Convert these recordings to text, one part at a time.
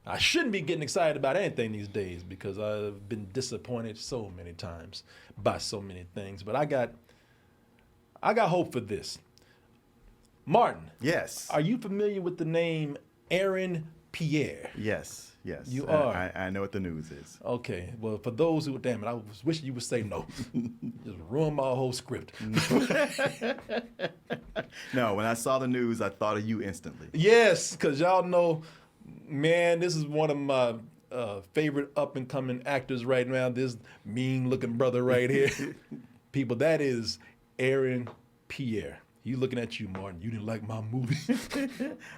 I shouldn't be getting excited about anything these days because I've been disappointed so many times by so many things. But I got hope for this. Martin. Yes. Are you familiar with the name Aaron Pierre? Yes. You are. I know what the news is. Okay. Well, for those who, damn it, I was wishing you would say no. Just ruin my whole script. No, when I saw the news, I thought of you instantly. Yes, because y'all know, man, this is one of my favorite up-and-coming actors right now. This mean-looking brother right here. People, that is Aaron Pierre. You looking at you, Martin. You didn't like my movie.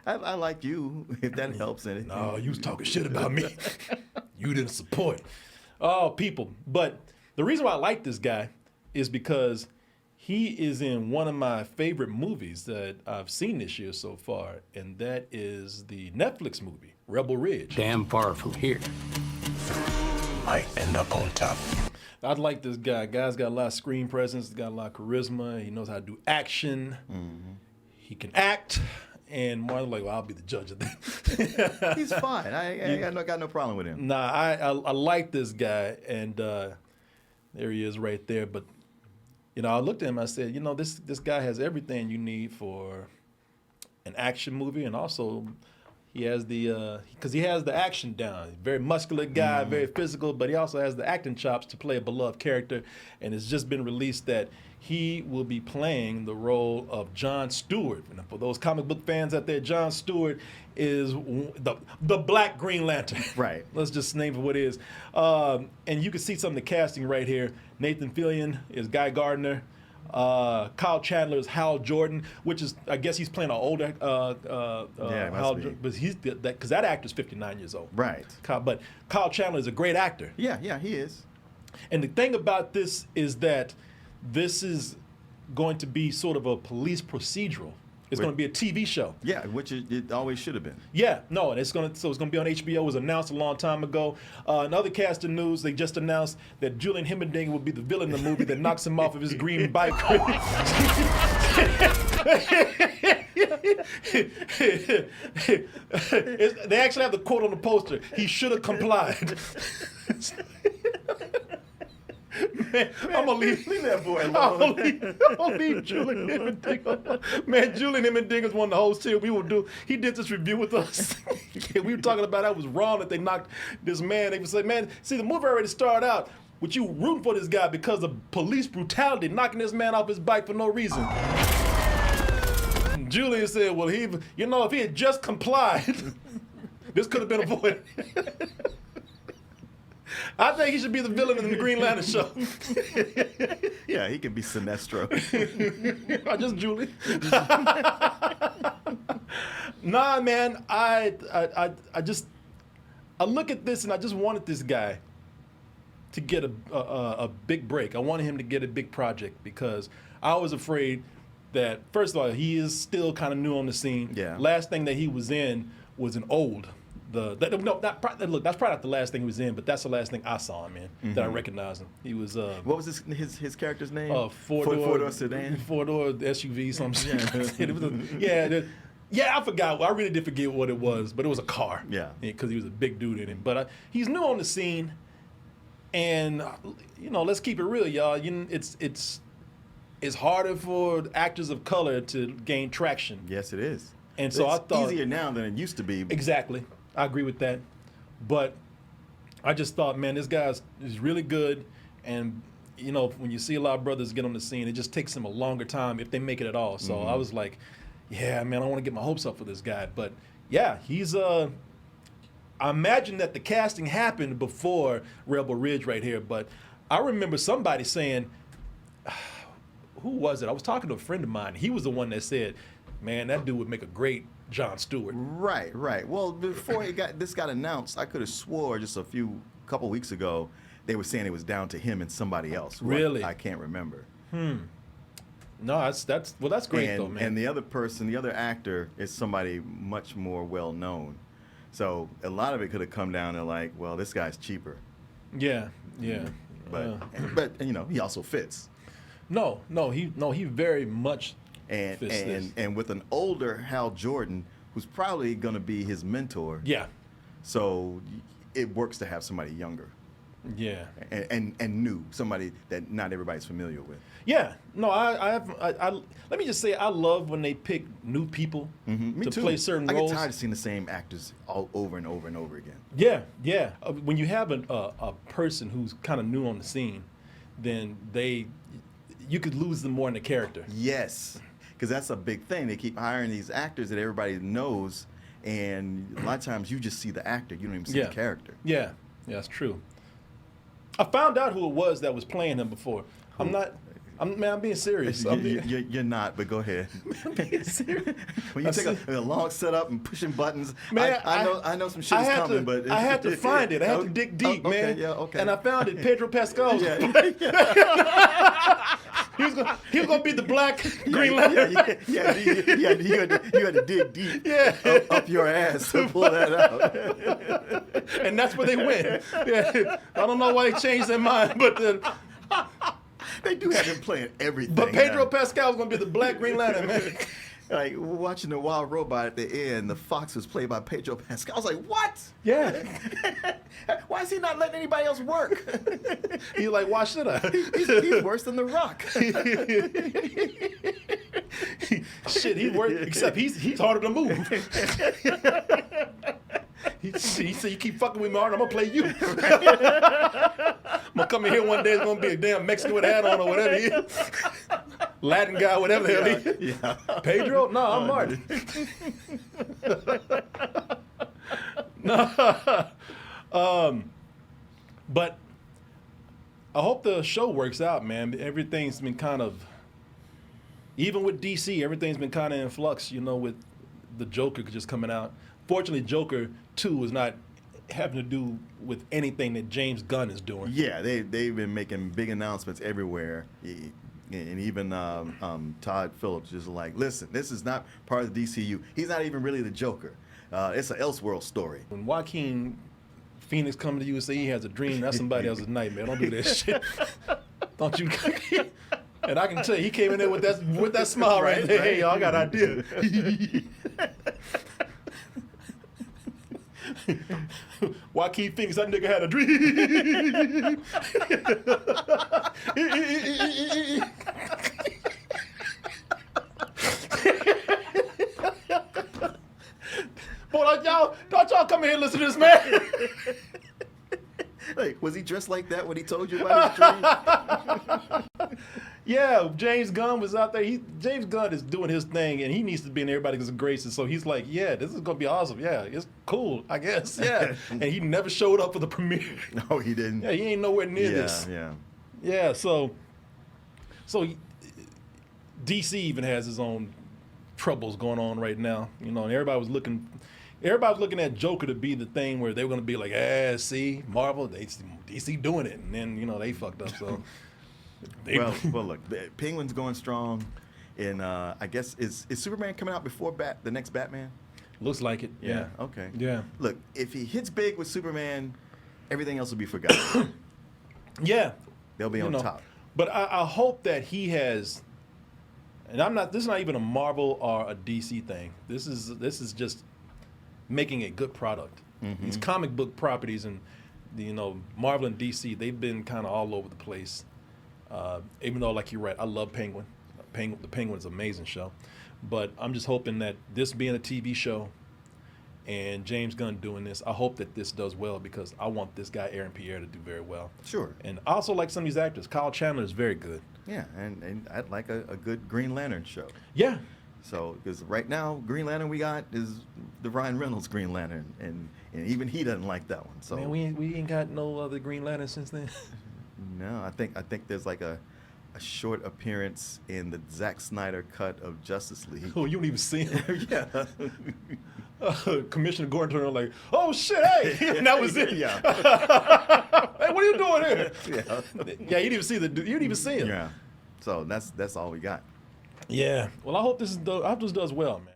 I like you, if that helps anything. No, you was talking shit about me. You didn't support. Oh, people. But the reason why I like this guy is because he is in one of my favorite movies that I've seen this year so far, and that is the Netflix movie, Rebel Ridge. Damn far from here. Might end up on top. I like this guy. Guy's got a lot of screen presence. He's got a lot of charisma. He knows how to do action. Mm-hmm. He can act. And Martin's like, well, I'll be the judge of that. He's fine. I got no problem with him. Nah, I like this guy. And there he is right there. But, you know, I looked at him. I said, you know, this guy has everything you need for an action movie. And also, he has because he has the action down. Very muscular guy, very physical, but he also has the acting chops to play a beloved character. And it's just been released that he will be playing the role of John Stewart. And for those comic book fans out there, John Stewart is the Black Green Lantern. Right. Let's just name it what it is. And you can see some of the casting right here. Nathan Fillion is Guy Gardner. Kyle Chandler is Hal Jordan, which is, I guess he's playing an older Hal Jordan, but because that actor's 59 years old. Right. But Kyle Chandler is a great actor. Yeah, he is. And the thing about this is that this is going to be sort of a police procedural. It's going to be a TV show. Yeah, which it always should have been. Yeah, no, and it's going to be on HBO. It was announced a long time ago. Another cast of news, they just announced that Julian Himmeldinger will be the villain in the movie that knocks him off of his green bike. They actually have the quote on the poster. He should have complied. Man, I'm gonna leave that boy alone. I'm gonna leave Julian Himmeldinger. Man, Julian Himmeldinger is one of the hosts here. He did this review with us. We were talking about that was wrong that they knocked this man. They would say, man, see, the movie already started out with you rooting for this guy because of police brutality, knocking this man off his bike for no reason. And Julian said, well, if he had just complied, this could have been avoided. I think he should be the villain in the Green Lantern show. Yeah, he can be Sinestro. Just Julie. Nah, man, I look at this and I just wanted this guy to get a big break. I wanted him to get a big project because I was afraid that, first of all, he is still kind of new on the scene. Yeah. Last thing that he was in was an old. Look, that's probably not the last thing he was in, but that's the last thing I saw him in that I recognized him. He was. What was his character's name? Four-door sedan. Four-door SUV, something. Yeah, I forgot. I really did forget what it was, but it was a car. Yeah. Because he was a big dude in it. But he's new on the scene, and let's keep it real, y'all. It's harder for actors of color to gain traction. Yes, it is. And so it's I thought easier now than it used to be. Exactly. I agree with that. But I just thought, man, this guy is really good. And, when you see a lot of brothers get on the scene, it just takes them a longer time if they make it at all. So I was like, yeah, man, I want to get my hopes up for this guy. But, yeah, he's I imagine that the casting happened before Rebel Ridge right here. But I remember somebody saying, who was it? I was talking to a friend of mine. He was the one that said, man, that dude would make a great John Stewart. Right. Well, before this got announced, I could have swore just a couple weeks ago, they were saying it was down to him and somebody else. Really? I can't remember. No, that's great though, man. And the other actor is somebody much more well known. So a lot of it could have come down to like, well, this guy's cheaper. Yeah. But he also fits. No, he very much. And with an older Hal Jordan, who's probably going to be his mentor. Yeah. So it works to have somebody younger Yeah. and new, somebody that not everybody's familiar with. Yeah. No, I let me just say I love when they pick new people Me to too. play certain I roles. get tired of seeing the same actors all over and over and over again. Yeah, yeah. When you have a person who's kind of new on the scene, then you could lose them more in the character. Yes, because that's a big thing. They keep hiring these actors that everybody knows, and a lot of times you just see the actor. You don't even see the character. Yeah, that's true. I found out who it was that was playing him before. I'm being serious. You're not, but go ahead. I'm being serious. When you take a long setup and pushing buttons, Man, I know some shit is coming, but I had to find it. I had to dig deep, okay, man. Yeah, okay. And I found it. Pedro Pascal. He was gonna be the Black Green Lantern. You had to dig deep up your ass to pull that out. And that's where they went. Yeah. I don't know why they changed their mind, but they do have him playing everything. But Pedro Pascal was gonna be the Black Green Lantern, man. Like watching the Wild Robot at the end, the fox was played by Pedro Pascal. I was like, what? Yeah. Why is he not letting anybody else work? He's like, why should I? He's worse than The Rock. Shit, he worked, except he's harder to move. He said, you keep fucking with me hard, I'm gonna play you. I'm gonna come in here one day, it's gonna be a damn Mexican with a hat on or whatever he is. Latin guy, whatever the hell he is. Yeah. Pedro? No, I'm Martin. No. But I hope the show works out, man. Everything's been kind of, even with DC, everything's been kind of in flux, with the Joker just coming out. Fortunately, Joker 2 is not having to do with anything that James Gunn is doing. Yeah, they've been making big announcements everywhere. And even Todd Phillips is like, listen, this is not part of the DCU. He's not even really the Joker. It's an Elseworld story. When Joaquin Phoenix comes to you and say he has a dream, that's somebody else's nightmare. Don't do that shit. Don't you? And I can tell you, he came in there with that smile right there. Hey, y'all, I got an idea. Joaquin Phoenix, that nigga had a dream. Boy, don't y'all come in here and listen to this man. Like, was he dressed like that when he told you about his dream? Yeah, James Gunn was out there. James Gunn is doing his thing, and he needs to be in everybody's graces. So he's like, yeah, this is going to be awesome. Yeah, it's cool, I guess. Yeah. And he never showed up for the premiere. No, he didn't. Yeah, he ain't nowhere near this. Yeah. Yeah, so DC even has his own troubles going on right now. And everybody was looking at Joker to be the thing where they were going to be like, see, Marvel, DC doing it. And then, they fucked up, so... Well, look, Penguin's going strong, and I guess is Superman coming out before the next Batman? Looks like it. Yeah. Okay. Yeah. Look, if he hits big with Superman, everything else will be forgotten. Yeah. They'll be on top. But I hope that he has, and this is not even a Marvel or a DC thing. This is just making a good product. Mm-hmm. These comic book properties and Marvel and DC, they've been kind of all over the place. Even though, like you're right, I love Penguin. The Penguin's an amazing show. But I'm just hoping that this being a TV show and James Gunn doing this, I hope that this does well because I want this guy, Aaron Pierre, to do very well. Sure. And I also like some of these actors. Kyle Chandler is very good. Yeah, and I'd like a good Green Lantern show. Yeah. So, because right now, Green Lantern we got is the Ryan Reynolds Green Lantern, and even he doesn't like that one. So man, we ain't got no other Green Lantern since then. No, I think there's like a short appearance in the Zack Snyder cut of Justice League. Oh, you don't even see him. Yeah. Commissioner Gordon turned like, oh shit, hey, and that was it. Yeah. Hey, what are you doing here? Yeah. Yeah, you didn't even see him. Yeah. So that's all we got. Yeah. Well, I hope this does well, man.